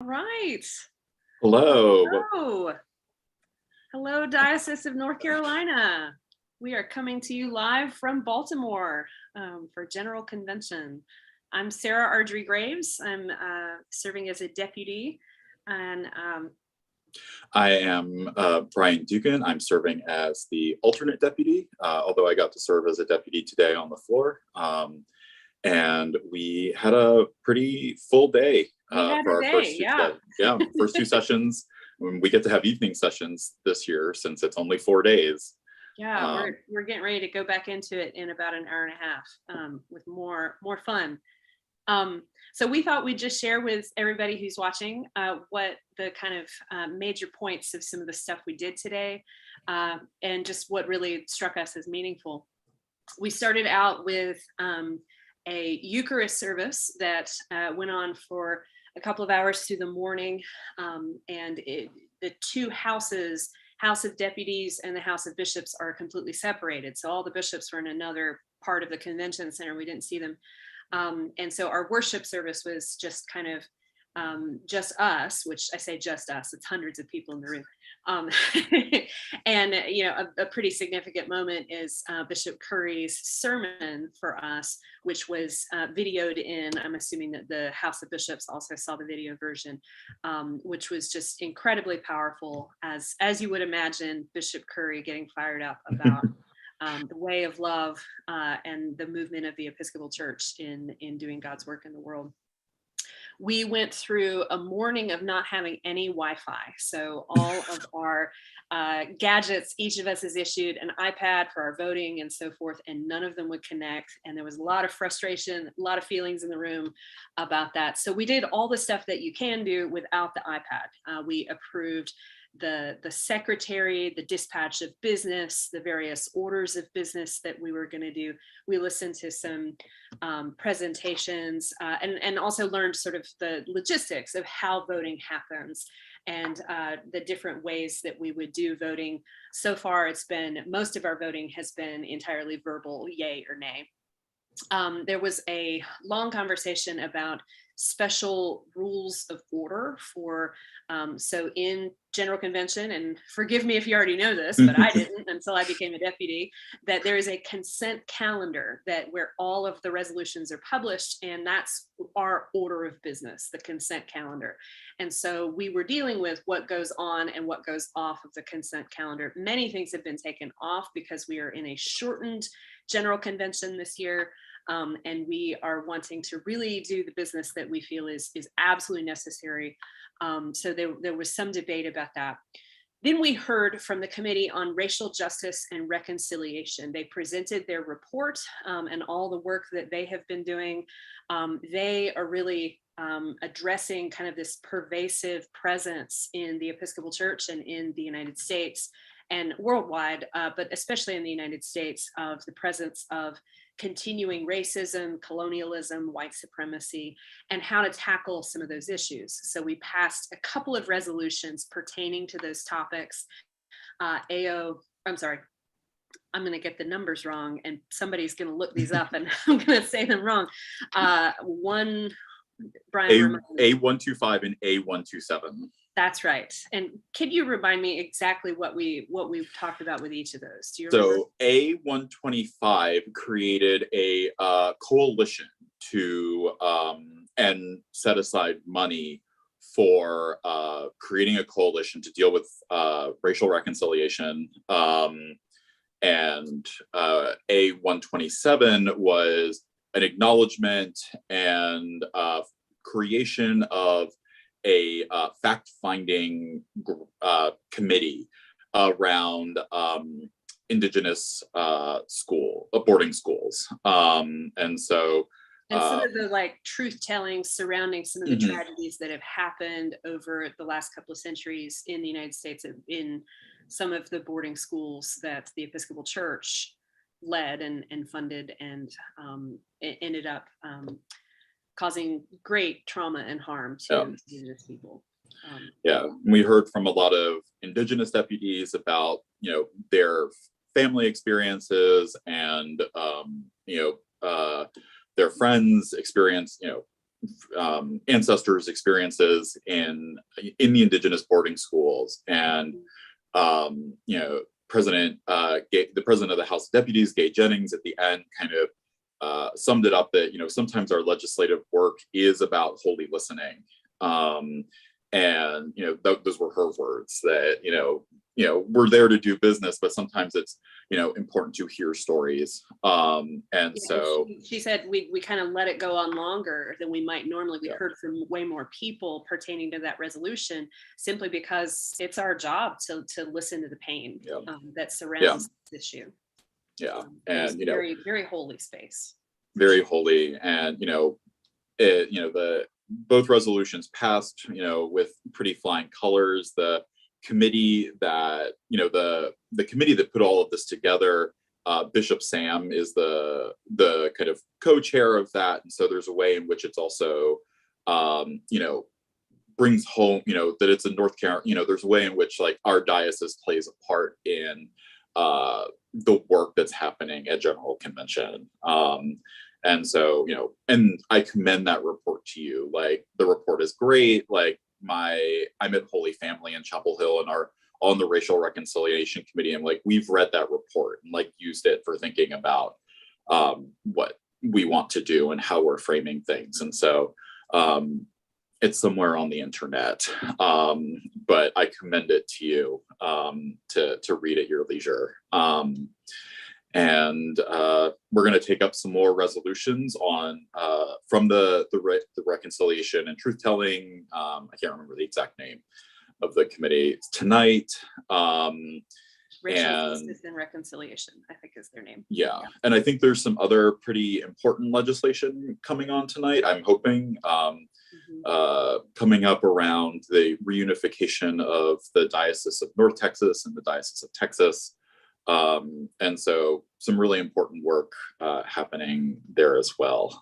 Right. Hello. Hello. Hello, Diocese of North Carolina. We are coming to you live from Baltimore for General Convention. I'm Sara Ardrey-Graves. I'm serving as a deputy, and I am Bryan Dougan. I'm serving as the alternate deputy, although I got to serve as a deputy today on the floor. And we had a pretty full day for our first two today. Yeah, first two sessions. We get to have evening sessions this year since it's only 4 days. Yeah, we're getting ready to go back into it in about an hour and a half with more fun. So we thought we'd just share with everybody who's watching what the kind of major points of some of the stuff we did today and just what really struck us as meaningful. We started out with a Eucharist service that went on for a couple of hours through the morning, and the two houses, House of Deputies and the House of Bishops, are completely separated. So all the bishops were in another part of the convention center. We didn't see them. And so our worship service was just kind of just us, which I say just us, it's hundreds of people in the room. And, you know, a pretty significant moment is Bishop Curry's sermon for us, which was videoed in, I'm assuming that the House of Bishops also saw the video version, which was just incredibly powerful, as you would imagine Bishop Curry getting fired up about the way of love and the movement of the Episcopal Church in doing God's work in the world. We went through a morning of not having any Wi-Fi. So all of our gadgets, each of us is issued an iPad for our voting and so forth, and none of them would connect. And there was a lot of frustration, a lot of feelings in the room about that. So we did all the stuff that you can do without the iPad. We approved the secretary, the dispatch of business, the various orders of business that we were going to do. We listened to some presentations and also learned sort of the logistics of how voting happens and the different ways that we would do voting. So far, most of our voting has been entirely verbal, yay or nay. There was a long conversation about special rules of order for, so in General Convention, and forgive me if you already know this, but I didn't until I became a deputy, that there is a consent calendar where all of the resolutions are published, and that's our order of business, the consent calendar. And so we were dealing with what goes on and what goes off of the consent calendar. Many things have been taken off because we are in a shortened General Convention this year. And we are wanting to really do the business that we feel is absolutely necessary. So there was some debate about that. Then we heard from the Committee on Racial Justice and Reconciliation. They presented their report and all the work that they have been doing. They are really addressing kind of this pervasive presence in the Episcopal Church and in the United States and worldwide, but especially in the United States, of the presence of continuing racism, colonialism, white supremacy, and how to tackle some of those issues. So we passed a couple of resolutions pertaining to those topics. I'm going to get the numbers wrong, and somebody's going to look these up, and I'm going to say them wrong. One, Bryan, A125 and A127. That's right. And can you remind me exactly what we've talked about with each of those? Do you remember? So A125 created a coalition to and set aside money for creating a coalition to deal with racial reconciliation. And A127 was an acknowledgement and creation of a fact-finding committee around Indigenous boarding schools. And some of the truth-telling surrounding some of the tragedies that have happened over the last couple of centuries in the United States in some of the boarding schools that the Episcopal Church led and funded, and it ended up causing great trauma and harm to Indigenous people. We heard from a lot of Indigenous deputies about, their family experiences and, their friends' experience, ancestors' experiences in the Indigenous boarding schools, and the president of the House of Deputies, Gay Jennings, at the end kind of summed it up that sometimes our legislative work is about holy listening, and those were her words, that we're there to do business, but sometimes it's important to hear stories. So she said we kind of let it go on longer than we might normally. We heard from way more people pertaining to that resolution, simply because it's our job to listen to the pain that surrounds this issue. And very, very holy space. Very holy, and both resolutions passed with pretty flying colors. The committee that the committee that put all of this together, Bishop Sam is the kind of co-chair of that, and so there's a way in which it's also brings home that it's in North Carolina. There's a way in which like our diocese plays a part in the work that's happening at General Convention. And so, and I commend that report to you. Like, the report is great. Like, I'm at Holy Family in Chapel Hill and are on the Racial Reconciliation Committee. And like, we've read that report and like used it for thinking about what we want to do and how we're framing things. And so it's somewhere on the internet, but I commend it to you to read at your leisure. And we're going to take up some more resolutions on from the reconciliation and truth telling. I can't remember the exact name of the committee tonight. Racial justice and reconciliation, I think, is their name. Yeah, and I think there's some other pretty important legislation coming on tonight. I'm hoping coming up around the reunification of the Diocese of North Texas and the Diocese of Texas. And so some really important work happening there as well.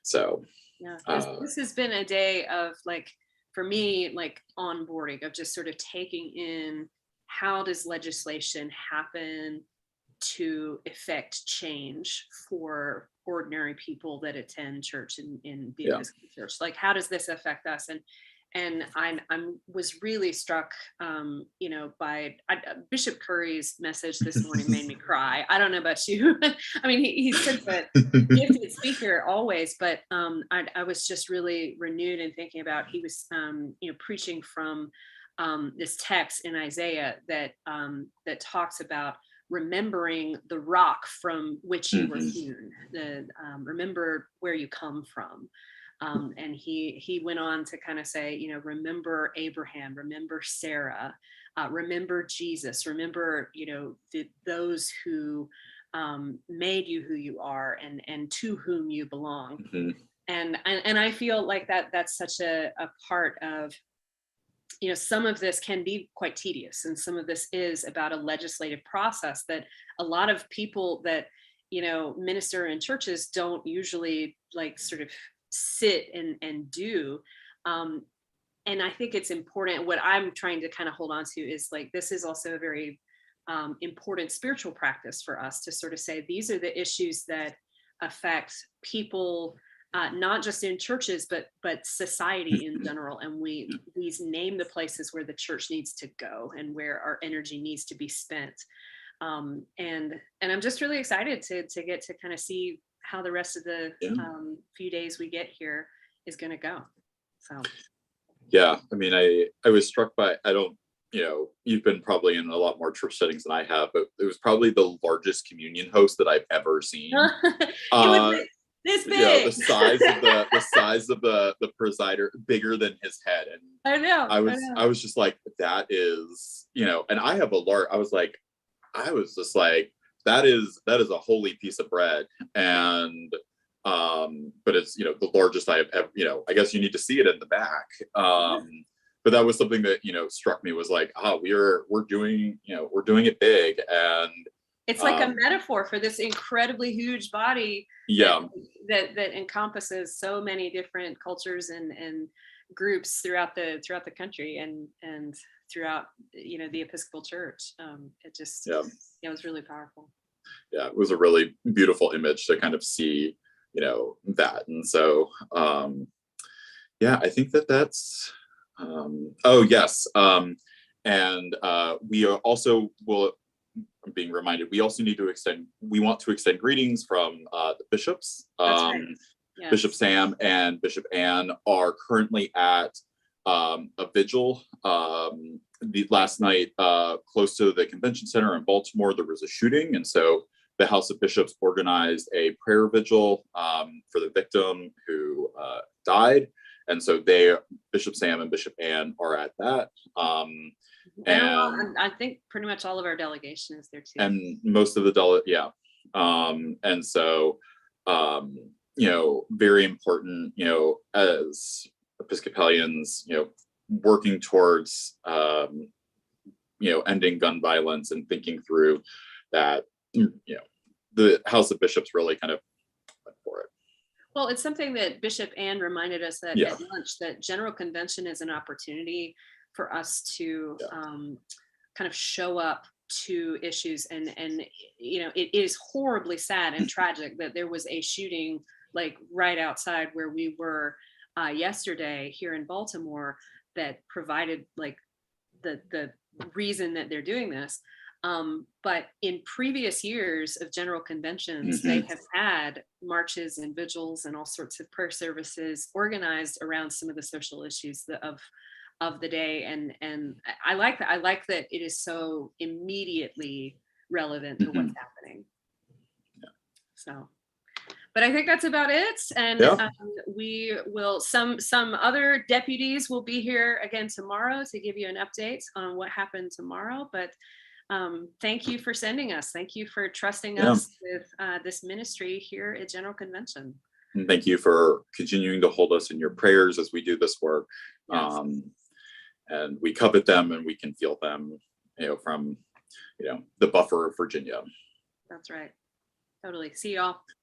This has been a day of, like, for me, like, onboarding, of just sort of taking in, how does legislation happen to effect change for ordinary people that attend church in the Episcopal Church? Like, how does this affect us? And I was really struck, by Bishop Curry's message this morning made me cry. I don't know about you. I mean, he's such a gifted speaker always, but I was just really renewed in thinking about, he was, preaching from this text in Isaiah that talks about remembering the rock from which you were hewn, remember where you come from. And he went on to kind of say, remember Abraham, remember Sara, remember Jesus, remember, those who made you who you are, and to whom you belong. And I feel like that's such a part of, some of this can be quite tedious, and some of this is about a legislative process that a lot of people that, minister in churches don't usually, like, sort of sit and do. And I think it's important. What I'm trying to kind of hold on to is, like, this is also a very important spiritual practice for us to sort of say, these are the issues that affect people, not just in churches, but society in general. And we name the places where the church needs to go and where our energy needs to be spent. And I'm just really excited to get to kind of see how the rest of the few days we get here is going to go. So I mean, I was struck by, you've been probably in a lot more church settings than I have, but it was probably the largest communion host that I've ever seen. It was this big. The size of the presider, bigger than his head. And I was just like, that is, and I have I was just like, that is a holy piece of bread. And but it's the largest I have ever, I guess you need to see it in the back. But that was something that struck me, was like, we're doing it big. And it's like a metaphor for this incredibly huge body that encompasses so many different cultures and groups throughout the country and throughout the Episcopal Church. It just it was really powerful. Yeah, it was a really beautiful image to kind of see that. And so, yeah, I think that's, oh, yes. And we are also I'm being reminded, we also need to want to extend greetings from the bishops. That's right. Yes. Bishop Sam and Bishop Ann are currently at a vigil. Last night, close to the convention center in Baltimore, there was a shooting. And so the House of Bishops organized a prayer vigil for the victim who died. And so Bishop Sam and Bishop Ann are at that. And I think pretty much all of our delegation is there too. And most of the and so, very important, as Episcopalians, working towards, ending gun violence and thinking through that, the House of Bishops really kind of went for it. Well, it's something that Bishop Ann reminded us that at lunch, that General Convention is an opportunity for us to kind of show up to issues, and it is horribly sad and tragic that there was a shooting like right outside where we were yesterday here in Baltimore that provided like the reason that they're doing this. But in previous years of general conventions, they have had marches and vigils and all sorts of prayer services organized around some of the social issues of the day. And I like that. I like that it is so immediately relevant to what's happening. So, but I think that's about it. And we will, some other deputies will be here again tomorrow to give you an update on what happened tomorrow. But thank you for sending us. Thank you for trusting us with this ministry here at General Convention. And thank you for continuing to hold us in your prayers as we do this work. Yes. And we covet them, and we can feel them, from, the buffer of Virginia. That's right. Totally. See y'all.